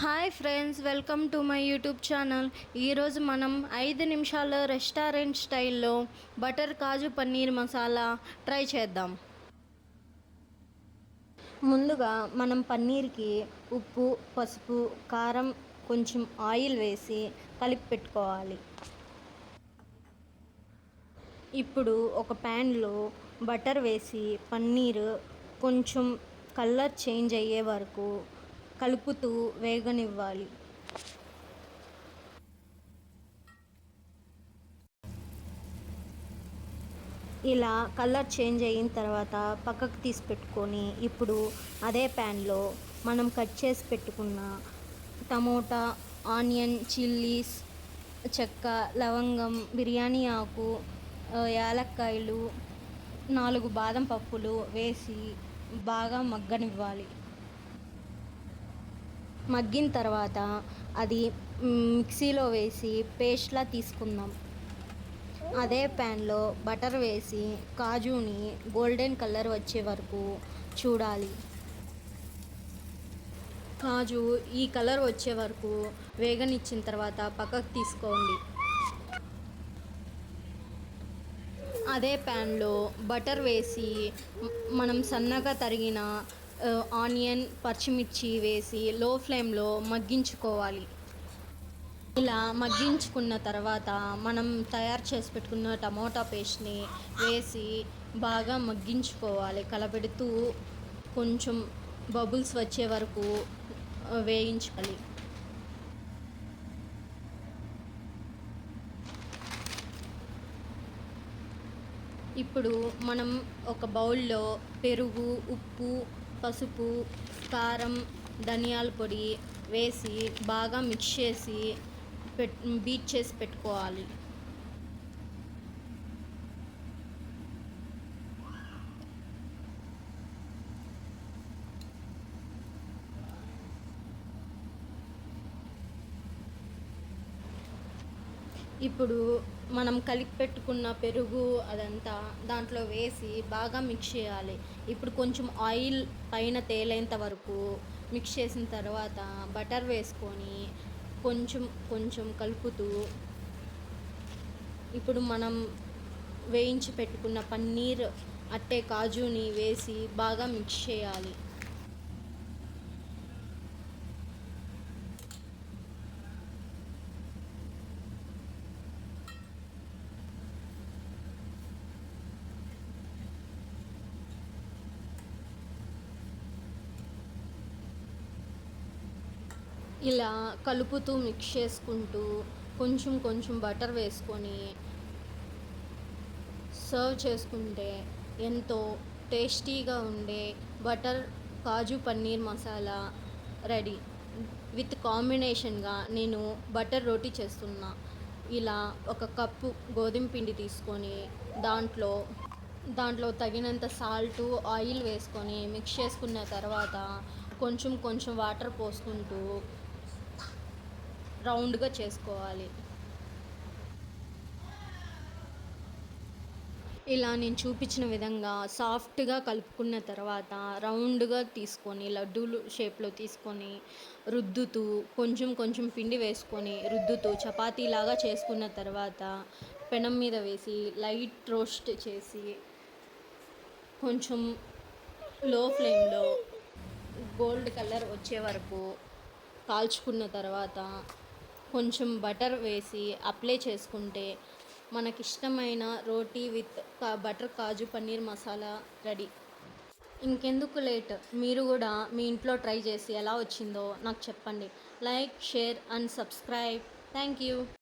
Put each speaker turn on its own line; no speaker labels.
Hi friends, welcome to my YouTube channel. ఈరోజు మనం 5 నిమిషాల్లో రెస్టారెంట్ స్టైల్లో బటర్ కాజు పన్నీర్ మసాలా ట్రై చేద్దాం. ముందుగా మనం పన్నీర్కి ఉప్పు, పసుపు, కారం, కొంచెం ఆయిల్ వేసి కలిపి పెట్టుకోవాలి. ఇప్పుడు ఒక ప్యాన్లో బటర్ వేసి పన్నీర్ కొంచెం కలర్ చేంజ్ అయ్యే వరకు కలుపుతూ వేగనివ్వాలి. ఇలా కలర్ చేంజ్ అయిన తర్వాత పక్కకు తీసి పెట్టుకొని, ఇప్పుడు అదే ప్యాన్లో మనం కట్ చేసి పెట్టుకున్న టమోటా, ఆనియన్, చిల్లీస్, చెక్క, లవంగం, బిర్యానీ ఆకు, యాలక్కాయలు, 4 బాదం పప్పులు వేసి బాగా మగ్గనివ్వాలి. మగ్గిన తర్వాత అది మిక్సీలో వేసి పేస్ట్లా తీసుకుందాం. అదే ప్యాన్లో బటర్ వేసి కాజుని గోల్డెన్ కలర్ వచ్చే వరకు చూడాలి. కాజు ఈ కలర్ వచ్చే వరకు వేగనిచ్చిన తర్వాత పక్కకు తీసుకోండి. అదే ప్యాన్లో బటర్ వేసి మనం సన్నగా తరిగిన ఆనియన్, పచ్చిమిర్చి వేసి లో ఫ్లేమ్లో మగ్గించుకోవాలి. ఇలా మగ్గించుకున్న తర్వాత మనం తయారు చేసి పెట్టుకున్న టమోటా పేస్ట్ని వేసి బాగా మగ్గించుకోవాలి. కలపెడుతూ కొంచెం బబుల్స్ వచ్చే వరకు వేయించాలి. ఇప్పుడు మనం ఒక బౌల్లో పెరుగు, ఉప్పు, పసుపు, కారం, ధనియాల పొడి వేసి బాగా మిక్స్ చేసి బీట్ చేసి పెట్టుకోవాలి. ఇప్పుడు మనం కలిపి పెట్టుకున్న పెరుగు అదంతా దాంట్లో వేసి బాగా మిక్స్ చేయాలి. ఇప్పుడు కొంచెం ఆయిల్ పైన తేలేంత వరకు మిక్స్ చేసిన తర్వాత బటర్ వేసుకొని కొంచెం కొంచెం కలుపుతూ ఇప్పుడు మనం వేయించి పెట్టుకున్న పన్నీర్ అట్టే కాజుని వేసి బాగా మిక్స్ చేయాలి. ఇలా కలుపుతూ మిక్స్ చేసుకుంటూ కొంచెం కొంచెం బటర్ వేసుకొని సర్వ్ చేసుకుంటే ఎంతో టేస్టీగా ఉండే butter kaju paneer masala ready. With కాంబినేషన్గా నేను బటర్ రోటీ చేస్తున్నా. ఇలా ఒక కప్పు గోధుమ పిండి తీసుకొని దాంట్లో తగినంత సాల్టు, ఆయిల్ వేసుకొని మిక్స్ చేసుకున్న తర్వాత కొంచెం కొంచెం వాటర్ పోసుకుంటూ రౌండ్గా చేసుకోవాలి. ఇలా నేను చూపించిన విధంగా సాఫ్ట్గా కలుపుకున్న తర్వాత రౌండ్గా తీసుకొని లడ్డూలు షేప్లో తీసుకొని రుద్దుతూ కొంచెం కొంచెం పిండి వేసుకొని రుద్దుతూ చపాతీలాగా చేసుకున్న తర్వాత పెనం మీద వేసి లైట్ రోస్ట్ చేసి కొంచెం లో ఫ్లేమ్లో గోల్డ్ కలర్ వచ్చే వరకు కాల్చుకున్న తర్వాత కొంచెం బటర్ వేసి అప్లై చేసుకుంటే మనకిష్టమైన roti with butter kaju paneer masala ready. ఇంకెందుకు లేట్, మీరు కూడా మీ ఇంట్లో ట్రై చేసి ఎలా వచ్చిందో నాకు చెప్పండి. Like, share and subscribe. Thank you.